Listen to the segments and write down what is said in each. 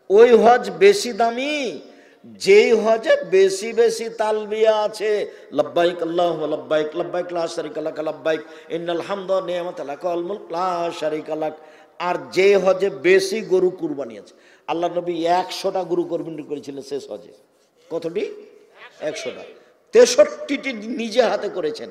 ওই হজ বেশি দামি যেই হজে বেশি বেশি তালবিয়া আছে, লব্বাইক আল্লাহুম্মা লব্বাইক লব্বাইক লা শারীকা লাক লব্বাইক ইন্নাল হামদা ওয়া নি'মাতা লাকা ওয়াল মুলক লা শারীকা লাক। আর যে হজে বেশি গরু কুরবানি আছে, আল্লাহ নবী 100টা গরু কুরবানি করেছিলেন শেষ হজে। কতটি? 100টা। 63টি নিজে হাতে করেছেন,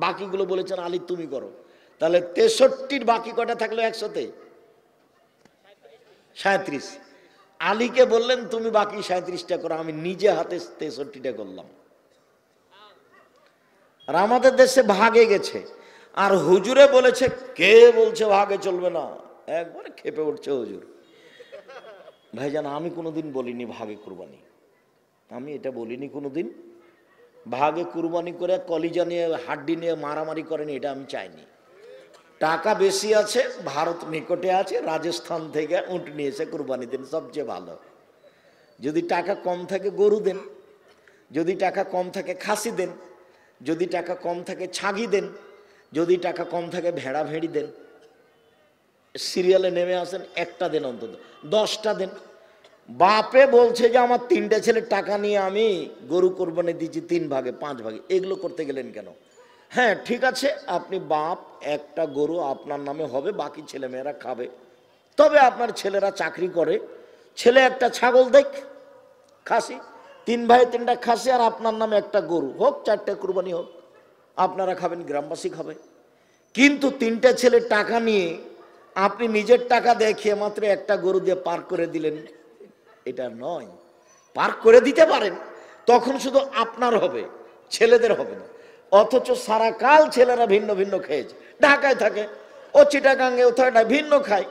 বাকিগুলো বলেছেন আলী তুমি করো। তাহলে 63র বাকি কটা থাকলো 100তে? 37। আলীকে বললেন তুমি বাকি 37টা করো, আমি নিজে হাতে 63টা করলাম। আর আমাদের দেশে ভাগে গেছে, আর হুজুরে বলেছে কে বলছে ভাগে চলবে না, একবারে খেপে উঠছে হুজুর। ভাইজান আমি কোনোদিন বলিনি ভাগে কুরবানি, আমি এটা বলিনি কোনোদিন। ভাগে কুরবানি করে কলিজা নিয়ে হাড্ডি নিয়ে মারামারি করেনি, এটা আমি চাইনি। টাকা বেশি আছে, ভারত নিকটে আছে, রাজস্থান থেকে উট নিয়ে এসে কুরবানি দেন, সবচেয়ে ভালো। যদি টাকা কম থাকে গরু দেন, যদি টাকা কম থাকে খাসি দেন, যদি টাকা কম থাকে ছাগি দেন, যদি টাকা কম থাকে ভেড়া ভেড়ি দেন। সিরিয়ালে নেমে আসেন, একটা দেন, অন্তত 10টা দেন। বাপে বলছে যে আমার 3টে ছেলে টাকা নিয়ে আমি গরু কোরবানি দিচ্ছি 3 ভাগে 5 ভাগে, এগুলো করতে গেলেন কেন? হ্যাঁ ঠিক আছে, আপনি বাপ, একটা গরু আপনার নামে হবে, বাকি ছেলেমেয়েরা খাবে। তবে আপনার ছেলেরা চাকরি করে, ছেলে একটা ছাগল দেখ খাসি, 3 ভাই 3টা খাসি, আর আপনার নামে একটা গরু হোক, 4টে কুরবানি হোক, আপনারা খাবেন, গ্রামবাসী খাবে। কিন্তু 3টে ছেলে টাকা নিয়ে আপনি নিজের টাকা দেখিয়ে মাত্র একটা গরু দিয়ে পার করে দিলেন, এটা নয়। পার করে দিতে পারেন, তখন শুধু আপনার হবে, ছেলেদের হবে না। অথচ সারা কাল ছেলেরা ভিন্ন ভিন্ন খেয়েছে, ঢাকায় থাকে, ও চিটাগাঙ্গে ওথায় ভিন্ন খায়,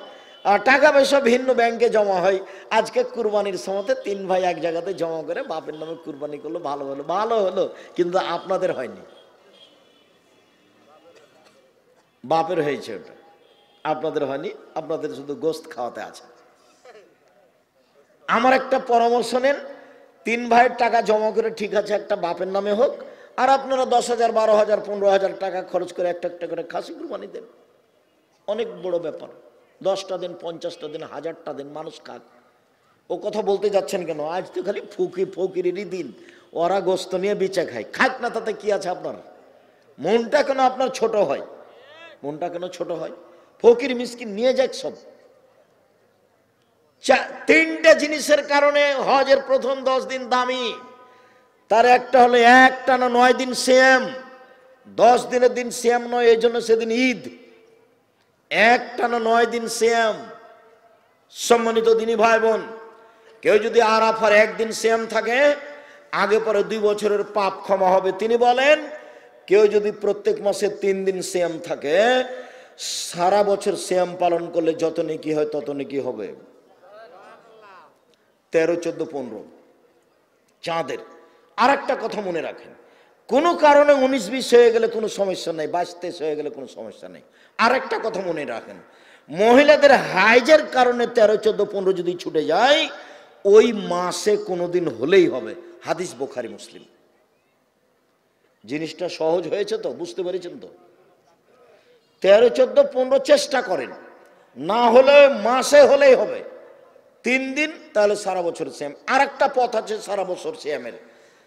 আর টাকা পয়সা ভিন্ন ব্যাংকে জমা হয়। আজকে কুরবানির সময়তে 3 ভাই এক জায়গাতে জমা করে বাপের নামে কুরবানি করলো, ভালো হলো, ভালো হলো, কিন্তু আপনাদের হয়নি, বাপের হয়েছে ওটা, আপনাদের হয়নি, আপনাদের শুধু গোস্ত খাওয়াতে আছে। আমার একটা পরামর্শ নেন, 3 ভাইয়ের টাকা জমা করে ঠিক আছে একটা বাপের নামে হোক, আর আপনারা 10,000 12,000 15,000 টাকা খরচ করে একটা একটা করে খাসি কুরবানি দেন, অনেক বড় ব্যাপার। 10টা দিন, 50টা দিন, 1000টা দিন, মানুষ খাক। ও কথা বলতে যাচ্ছেন কেন? আজ তো খালি ফকিরেরই দিন, ওরা গোস্ত নিয়ে বেঁচে খায়, খাক না, তাতে কি আছে আপনার? মনটা কেন আপনার ছোট হয়? মনটা কেন ছোট হয়? ফকির মিসকিন নিয়ে যাক সব। 3টে জিনিসের কারণে হজের প্রথম 10 দিন দামি। তার একটা হলো একটানা 9 দিন সিয়াম, 10 দিনের দিন সিয়াম নয়, এই জন্য সেদিন ঈদ। একটানা 9 দিন সিয়াম। সম্মানিত দিনী ভাই বোন, কেউ যদি আরাফার একদিন সিয়াম থাকে, আগে পরে 2 বছরের পাপ ক্ষমা হবে। তিনি বলেন কেউ যদি প্রত্যেক মাসে 3 দিন সিয়াম থাকে, সারা বছর সিয়াম পালন করলে যত নেকি হয় তত নেকি হবে। 13, 14, 15 চাঁদের। আর একটা কথা মনে রাখেন, কোনো কারণে 19-20 হয়ে গেলে কোনো সমস্যা নেই, 22-23 হয়ে গেলে কোনো সমস্যা নেই। আর একটা কথা মনে রাখেন, মহিলাদের হাইজের কারণে 13, 14, 15 যদি ছুটে যায়, ওই মাসে কোনোদিন হলেই হবে। হাদিস বুখারী মুসলিম। জিনিসটা সহজ হয়েছে তো, বুঝতে পেরেছেন তো? 13, 14, 15 চেষ্টা করেন, না হলে মাসে হলেই হবে 3 দিন, তাহলে সারা বছর সিয়াম। আর একটা পথ আছে সারা বছর সিয়ামের,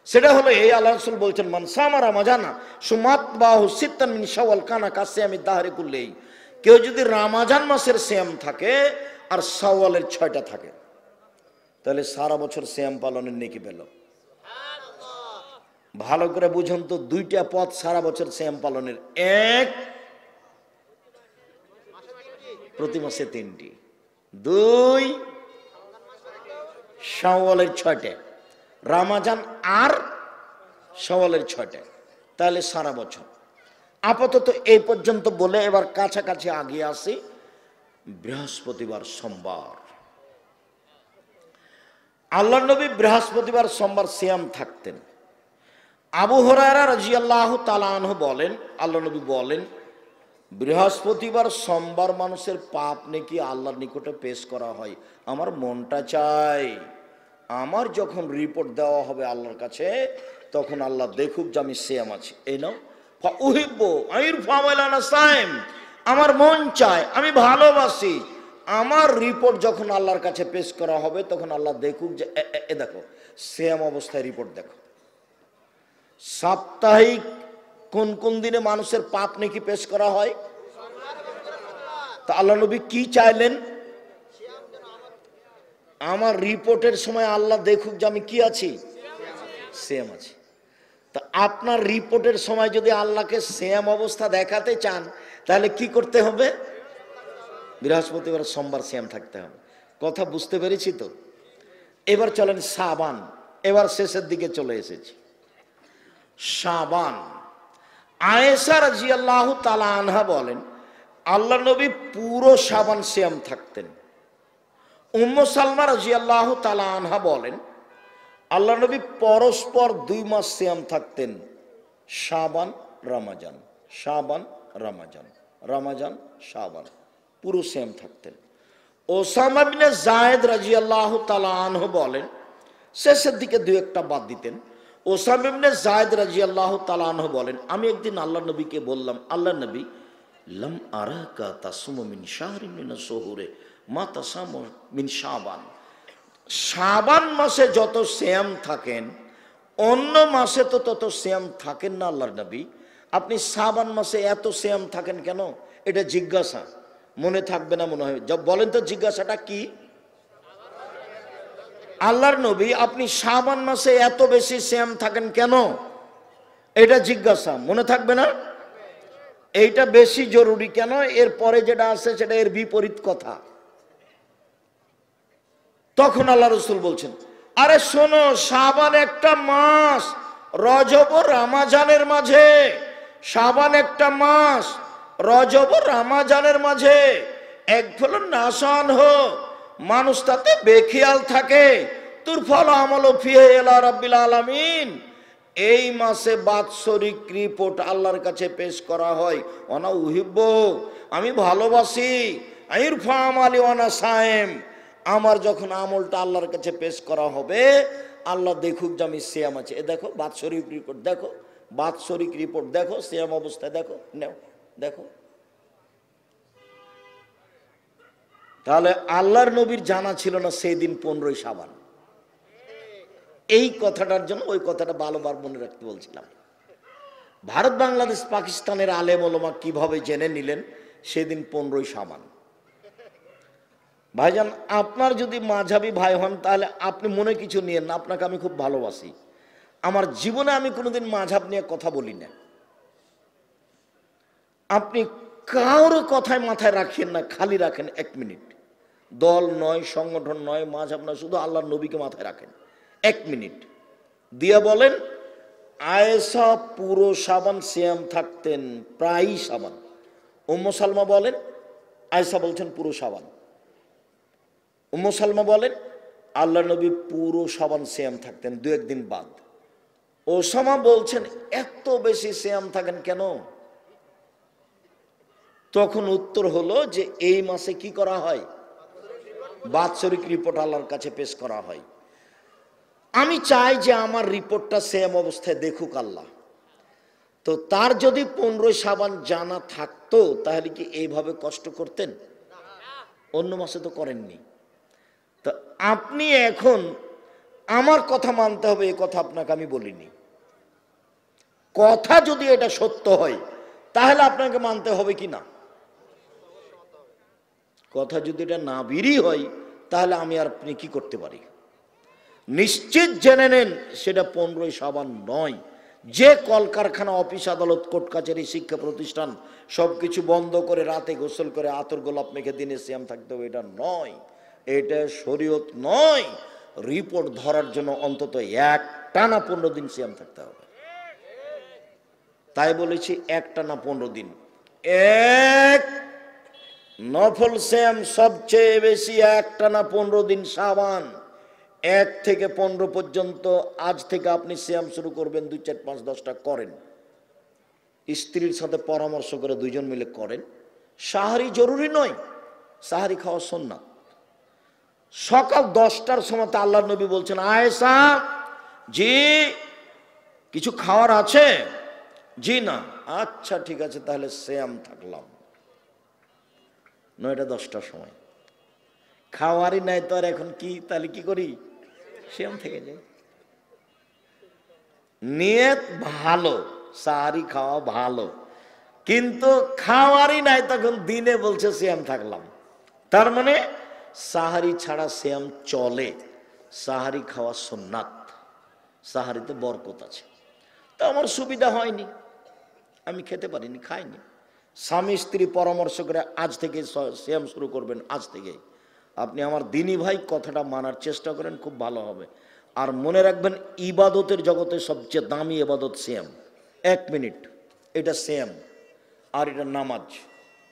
সেটা হলো এই আল্লাহ রাসূল বলছেন মান সামা রামাজানা সুমাতবাহু সিত্তান মিন শাওয়াল কানা কাসিয়ামি দাহরি কুল্লি। কেউ যদি রমজান মাসের সিয়াম থাকে আর শাওয়ালের 6টা থাকে, তাহলে সারা বছর সিয়াম পালনের নেকি পেল। ভালো করে বুঝুন তো, 2টা পথ সারা বছর সিয়াম পালনের। এক, প্রতি মাসে 3টি। 2, শাওয়ালের 6টে, রমজান আর শাওয়ালের 6টে, তাহলে সারা বছর। আপাতত এই পর্যন্ত বলে এবার কাছাকাছি আগিয়ে আসি। বৃহস্পতিবার সোমবার, আল্লাহর নবী বৃহস্পতিবার সোমবার সিয়াম থাকতেন। আবু হুরায়রা রাদিয়াল্লাহু তাআলা আনহু বলেন, আল্লাহর নবী বলেন, বৃহস্পতিবার সোমবার মানুষের পাপ নেকি আল্লাহর নিকটে পেশ করা হয়। আমার মনটা চাই আমার যখন রিপোর্ট দেওয়া হবে আল্লাহর কাছে, তখন আল্লাহ দেখুক যে আমি সিয়াম আছি। এই নাও ফাউহিব্বু আইরফা মালানা সাইম, আমার মন চায়, আমি ভালোবাসি আমার রিপোর্ট যখন আল্লাহর কাছে পেশ করা হবে তখন আল্লাহ দেখুক যে এ দেখো সেম অবস্থায় রিপোর্ট দেখো। সাপ্তাহিক কোন কোন দিনে মানুষের পাপ নেকি পেশ করা হয়? তা আল্লাহ নবী কি চাইলেন? আমার রিপোর্টের সময় আল্লাহ দেখুক যে আমি কি আছি, সেম আছি। তা আপনার রিপোর্টের সময় যদি আল্লাহকে সেম অবস্থা দেখাতে চান তাহলে কি করতে হবে? বৃহস্পতিবার সোমবার সেম থাকতে হবে। কথা বুঝতে পেরেছি তো? এবার চলেন শাবান, এবার শেষের দিকে চলে এসেছি। শাবান, আয়েশা রাদিয়াল্লাহু তাআলা আনহা বলেন আল্লাহ নবী পুরো শাবান সিয়াম থাকতেন। উম্মু সালমা রাদিয়াল্লাহু তাআলা আনহা বলেন আল্লাহ নবী পরস্পর 2 মাস সিয়াম থাকতেন, শাবান রমাজান, শাবান রমাজান, রমাজান শাবান, পুরো সিয়াম থাকতেন। ওসামা ইবনে যায়েদ রাদিয়াল্লাহু তাআলা আনহু বলেন শেষের দিকে 2-1টা বাদ দিতেন। ওসামা ইবনে যায়েদ রাদিয়াল্লাহু তাআলা আনহু বলেন আমি একদিন আল্লাহ নবীকে বললাম, আল্লাহ নবী লাম আরাকা তাসুমু মিন শাহরিন মিনাস শুহুরে মা তাসামু মিন শাবান। শাবান মাসে যত সিয়াম থাকেন অন্য মাসে তো তত সিয়াম থাকেন না আল্লাহর নবী, আপনি শাবান মাসে এত সিয়াম থাকেন কেন? এটা জিজ্ঞাসা, মনে থাকবে না মনে হয়। বলেন তো জিজ্ঞাসাটা কি? আল্লাহর নবী আপনি শাবান মাসে এত বেশি সিয়াম থাকেন কেন? এটা জিজ্ঞাসা, মনে থাকবে না? এইটা বেশি জরুরি কেন? এর পরে যেটা আছে সেটা এর বিপরীত কথা। তখন আল্লাহ রাসূল বলছেন আরে শোনো, শাবান একটা মাস, রজব ও রমজানের মাঝে, শাবান একটা মাস, রজব ও রমজানের মাঝে এক ফলন নাসান হো, মানুষ তাতে বেখিয়াল থাকে, তুর ফল আমল ফিহে ইলা রাব্বিল আলামিন। এই মাসে বাৎসরিক রিপোর্ট আল্লাহর কাছে পেশ করা হয়। ওনা উহিব্বু, আমি ভালোবাসি, আইরফা আমালি ওয়ানা সায়েম, আমার যখন আমলটা আল্লাহর কাছে পেশ করা হবে আল্লাহ দেখুক যে আমি সিয়াম আছি। এ দেখো বাৎসরিক রিপোর্ট দেখো, বাৎসরিক রিপোর্ট দেখো, সিয়াম অবস্থায় দেখো, নেও দেখো। তাহলে আল্লাহর নবীর জানা ছিল না সেই দিন 15ই শাবান। এই কথাটার জন্য ওই কথাটা ভালোবার মনে রাখতে বলছিলাম। ভারত বাংলাদেশ পাকিস্তানের আলেম ওলামা কিভাবে জেনে নিলেন সেদিন 15ই শাবান। ভাইজান আপনার যদি মাঝহাবি ভাই হন তাহলে আপনি মনে কিছু নিয়েন না, আপনাকে আমি খুব ভালোবাসি। আমার জীবনে আমি কোনোদিন মাঝহাব নিয়ে কথা বলি না। আপনি কারো কথায় মাথায় রাখেন না, খালি রাখেন 1 মিনিট। দল নয়, সংগঠন নয়, মাঝহাব নয়, শুধু আল্লাহর নবীকে মাথায় রাখেন 1 মিনিট দিয়া বলেন আয়েশা পুরো শাবান সিয়াম থাকতেন, প্রায়ই শাবান। উম্মু সালমা বলেন আয়েশা বলছেন পুরো শাবান। উম্মু সালমা বলেন আল্লাহ নবী পুরো শাবান সিয়াম থাকতেন, 2-1 দিন বাদ। ওসামা বলছেন এত বেশি সিয়াম থাকেন কেন? তখন উত্তর হলো যে এই মাসে কি করা হয়? বাৎসরিক রিপোর্ট আল্লাহর কাছে পেশ করা হয়। আমি চাই যে আমার রিপোর্টটা সেম অবস্থায় দেখুক আল্লাহ। তো তার যদি 15ই শাবান জানা থাকতো তাহলে কি এইভাবে কষ্ট করতেন? অন্য মাসে তো করেননি। তো আপনি এখন আমার কথা মানতে হবে, এই কথা আপনাকে আমি বলিনি। কথা যদি এটা সত্য হয় তাহলে আপনাকে মানতে হবে কি না? কথা যদি এটা না বেরি হয় তাহলে আমি আর আপনি কি করতে পারি? নিশ্চিত জেনে নেন সেটা 15ই শাবান নয়। যে কলকারখানা, অফিস, আদালত, কোর্ট কাছারি, শিক্ষা প্রতিষ্ঠান সবকিছু বন্ধ করে রাতে গোসল করে আতর গোলাপ মেখে দিনে সিয়াম থাকতে হবে, এটা নয়, এটা শরীয়ত নয়। রিপোর্ট ধরার জন্য অন্তত একটানা 15 দিন সিয়াম থাকতে হবে। তাই বলেছি একটানা 15 দিন। এক নফল সিয়াম সবচেয়ে বেশি একটানা 15 দিন শাবান। 1 থেকে 15 পর্যন্ত আজ থেকে আপনি সিয়াম শুরু করবেন, 2, 4, 5, 10টা করেন। স্ত্রীর সাথে পরামর্শ করে 2 জন মিলে করেন। সাহারি জরুরি নয়, সাহারি খাওয়া সুন্নাত। সকাল 10টার সময় আল্লাহর নবী বলছেন আয়েশা জি কিছু খাওয়ার আছে? জি না। আচ্ছা ঠিক আছে তাহলে সিয়াম থাকলাম। 9টা 10টার সময় খাওয়ারই নাই তো আর এখন কি, তাহলে কি করি, সিয়াম থেকে যাই। নিয়ত ভালো, সাহারি খাওয়া ভালো, কিন্তু খাওয়ারই নাই তখন দিনে বলছে সিয়াম থাকলাম। তার মানে সাহারি ছাড়া সিয়াম চলে, সাহারি খাওয়া সুন্নাত, সাহারিতে বরকত আছে। তো আমার সুবিধা হয়নি, আমি খেতে পারিনি, খাইনি। স্বামী স্ত্রী পরামর্শ করে আজ থেকে সিয়াম শুরু করবেন, আজ থেকে আপনি আমার দিনী ভাই কথাটা মানার চেষ্টা করেন, খুব ভালো হবে। আর মনে রাখবেন, ইবাদতের জগতে সবচেয়ে দামি ইবাদত সিয়াম। 1 মিনিট, এটা সিয়াম আর এটা নামাজ।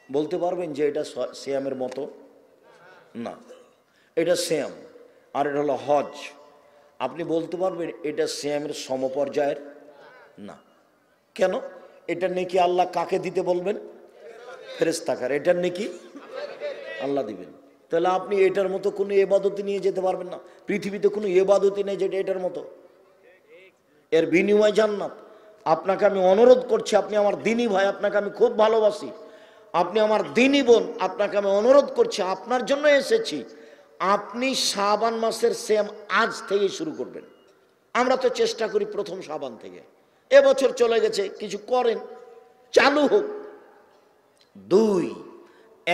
বলতে পারবেন যে এটা সিয়ামের মতো না, এটা সিয়াম। আর এটা হলো হজ, আপনি বলতে পারবেন এটা সিয়ামের সমপর্যায়ের না। কেন? এটা নেকি আল্লাহ কাকে দিতে বলবেন? ফেরেশতাকার। এটার নেকি আল্লাহ দিবেন। তাহলে আপনি এটার মতো কোনো ইবাদতি নিয়ে যেতে পারবেন না। পৃথিবীতে কোনো ইবাদতি নেই যেটা এটার মতো। এর বিনিময় জান্নাত। আপনাকে আমি অনুরোধ করছি, আপনি আমার দিনী ভাই, আপনাকে আমি খুব ভালোবাসি, আপনি আমার দিনী বোন, আপনাকে আমি অনুরোধ করছি, আপনার জন্য এসেছি, আপনি শাবান মাসের সিয়াম আজ থেকে শুরু করবেন। আমরা তো চেষ্টা করি প্রথম শাবান থেকে, এবছর চলে গেছে, কিছু করেন, চালু হোক। 2,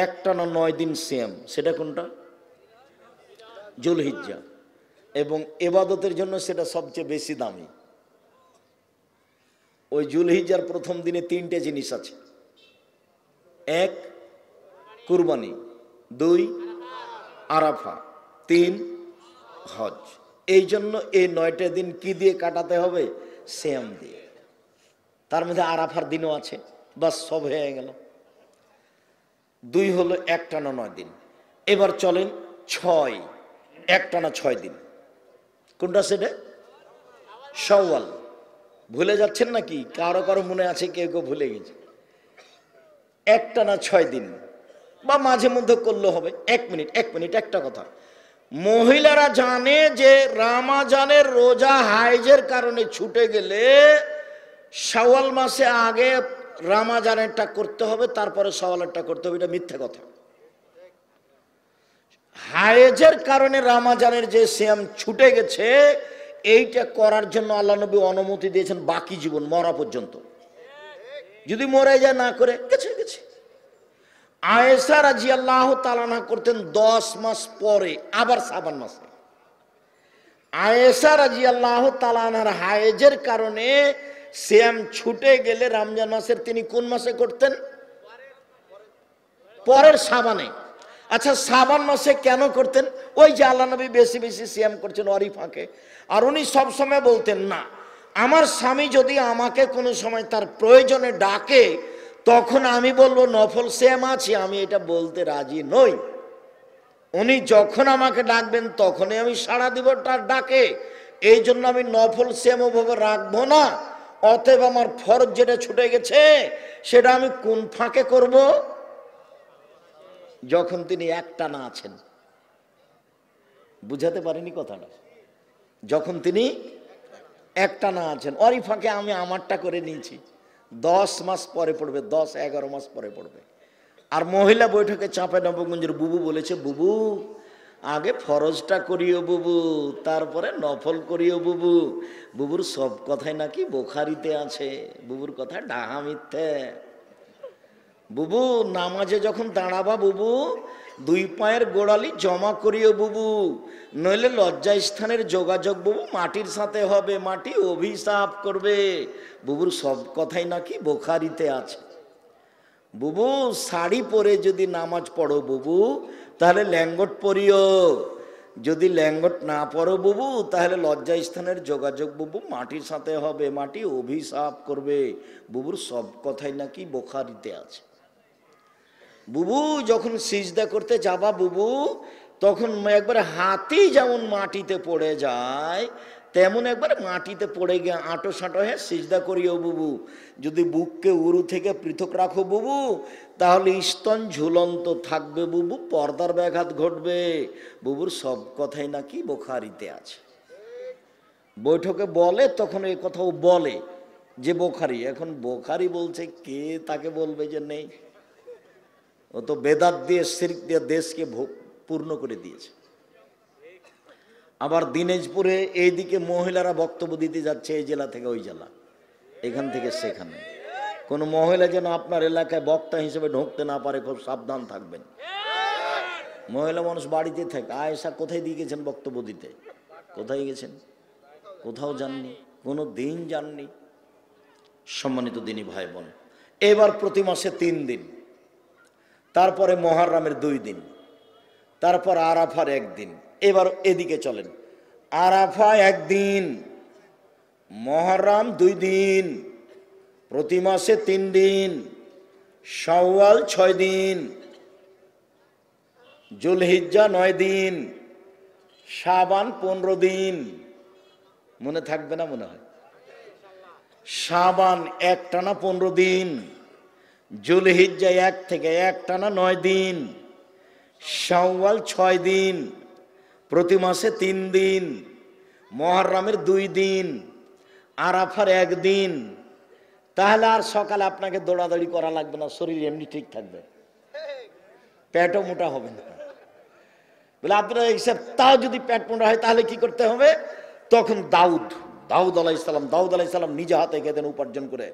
একটানা 9 দিন সিয়াম, সেটা কোনটা? জুলহিজ্জা। এবং ইবাদতের জন্য সেটা সবচেয়ে বেশি দামি। ওই জুলহিজ্জার প্রথম দিনে 3টে জিনিস আছে। 1 কুরবানি, 2 আরাফা, 3 হজ। এই জন্য এই 9টে দিন কি দিয়ে কাটাতে হবে? সিয়াম দিয়ে। তার মধ্যে আরাফার দিনও আছে, বাস সব হয়ে গেল। 2 হলো একটানা 9 দিন। এবার চলেন 6, একটানা 6 দিন। কোনটা সেটা? শাওয়াল। ভুলে যাচ্ছেন নাকি? কারো কারো মনে আছে, কেউ কেউ ভুলে গেছে। একটানা 6 দিন বা মাঝে মধ্যে করলে হবে। 1 মিনিট, 1 মিনিট, একটা কথা। মহিলারা জানে যে রমজানের রোজা হাইজের কারণে ছুটে গেলে শাওয়াল মাসে আগে রমজানেরটা করতে হবে, তারপরে শাওয়ালেরটা করতে হবে। এটা মিথ্যা কথা। হাইজের কারণে রমজানের যে সিয়াম ছুটে গেছে, এইটা করার জন্য আল্লাহ নবী অনুমতি দিয়েছেন বাকি জীবন, মরা পর্যন্ত। যদি মরে যায় না করে গেছে গেছে। আয়েশা রাদিয়াল্লাহু তাআলা আনহা করতেন 10 মাস পরে, আবার শাবান মাসে। আয়েশা রাদিয়াল্লাহু তাআলা আনহার হায়েজের কারণে সিয়াম ছুটে গেলে রমজান মাসের তিনি কোন মাসে করতেন? পরের শাবানে। আচ্ছা, শাবান মাসে কেন করতেন? ওই যে আল্লাহ নবী বেশি বেশি সিয়াম করছেন ওরই ফাঁকে। আর উনি সবসময় বলতেন, না, আমার স্বামী যদি আমাকে কোনো সময় তার প্রয়োজনে ডাকে, তখন আমি বলবো নফল সিয়াম আছি, আমি এটা বলতে রাজি নই। উনি যখন আমাকে ডাকবেন তখনই আমি সাড়া দিব তার ডাকে। এই জন্য আমি নফল সিয়াম ওভাবে রাখবো না। অতএব আমার ফরজ যেটা ছুটে গেছে, সেটা আমি কোন ফাঁকে করব? যখন তিনি একটানা আছেন। বুঝাতে পারিনি কথাটা? যখন তিনি একটানা আছেন, ওরই ফাঁকে আমি আমারটা করে নিয়েছি। 10 মাস পরে পড়বে, 10-11 মাস পরে পড়বে। আর মহিলা বৈঠকে চাঁপা নবগঞ্জের বুবু বলেছে, বুবু আগে ফরজটা করিও বুবু, তারপরে নফল করিও বুবু। বুবুর সব কথাই নাকি বুখারীতে আছে, বুবুর কথা ডাহা মিথ্যে। বুবু নামাজে যখন দাঁড়াবা বুবু, 2 পায়ের গোড়ালি জমা করিও বুবু, নইলে লজ্জা স্থানের যোগাযোগ বুবু মাটির সাথে হবে, মাটি অভিশাপ করবে। বুবুর সব কথাই নাকি বুখারীতে আছে। বুবু শাড়ি পরে যদি নামাজ পড়ো বুবু, তাহলে ল্যাঙ্গট পরিও। যদি ল্যাঙ্গট না পড়ো বুবু, তাহলে লজ্জা স্থানের যোগাযোগ বুবু মাটির সাথে হবে, মাটি অভিশাপ করবে। বুবুর সব কথাই নাকি বুখারীতে আছে। বুবু যখন সিজদা করতে যাবা বুবু, তখন একবারে হাতি যেমন মাটিতে পড়ে যায়, তেমন একবারে মাটিতে পড়ে গিয়ে আঁটো সাঁটো হয়ে সিজদা করিও বুবু। যদি বুককে উরু থেকে পৃথক রাখো বুবু, তাহলে স্তন ঝুলন্ত থাকবে বুবু, পর্দার ব্যাঘাত ঘটবে। বুবুর সব কথাই নাকি বুখারীতে আছে। বৈঠকে বলে তখন এই কথাও বলে যে বুখারী। এখন বুখারী বলছে, কে তাকে বলবে যে নেই? ও তো বেদাত দিয়ে শিরক দিয়ে দেশকে পূর্ণ করে দিয়েছে। আবার দিনাজপুরে এইদিকে মহিলারা বক্তব্য দিতে যাচ্ছে এই জেলা থেকে ওই জেলা, এখান থেকে সেখানে। কোনো মহিলা যেন আপনার এলাকায় বক্তা হিসেবে ঢুকতে না পারে, খুব সাবধান থাকবেন। মহিলা মানুষ বাড়িতে থাকে। আয়েশা কোথায় দিয়ে গেছেন বক্তব্য দিতে? কোথায় গেছেন? কোথাও যাননি, কোনো দিন যাননি। সম্মানিত দিনী ভাই বোন, এবার প্রতি মাসে 3 দিন, তারপরে মুহররমের 2 দিন, তারপর আরাফার 1 দিন। এবার এদিকে চলেন, আরাফা 1 দিন, মুহররম 2 দিন, প্রতি মাসে 3 দিন, শাওয়াল 6 দিন, জুলহিজ্জা 9 দিন, শাবান 15 দিন। মনে থাকবে না মনে হয়? শাবান একটানা 15 দিন, জুলহিজ্জা 1 থেকে একটানা 9 দিন, শাওয়াল 6 দিন, প্রতি মাসে 3 দিন, মুহররমের 2 দিন, আরাফার 1 দিন। তাহলে আর সকালে আপনাকে দৌড়াদৌড়ি করা লাগবে না, শরীর এমনি ঠিক থাকবে, পেটও মোটা হবে না। বলে আপনারা হিসাব, তাও যদি পেট মোটা হয় তাহলে কি করতে হবে? তখন দাউদ আলাইহিস সালাম নিজে হাতে খেতেন উপার্জন করে,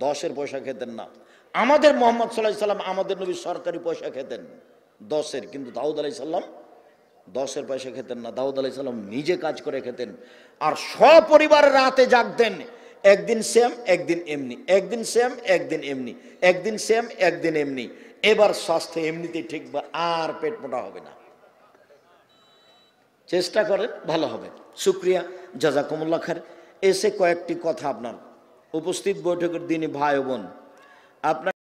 10-এর পয়সা খেতেন না। আমাদের মুহাম্মদ সাল্লাল্লাহু আলাইহি সাল্লাম, আমাদের নবী সরকারি পয়সা খেতেন 10-এর, কিন্তু দাউদ আলাইহিস সালাম 10-এর পয়সা খেতেন না। দাউদ আলাইহিস সালাম নিজে কাজ করে খেতেন, আর সপরিবারের রাতে জাগতেন। একদিন সেম একদিন এমনি, একদিন সেম একদিন এমনি, একদিন সেম একদিন এমনি। এবার স্বাস্থ্য এমনিতেই ঠিক, আর পেট মোটা হবে না। চেষ্টা করেন, ভালো হবে। শুকরিয়া, জাযাকুমুল্লাহ খায়ের। এসে কয়েকটি কথা আপনার উপস্থিত বৈঠকের দিনই ভাই বোন, আপনার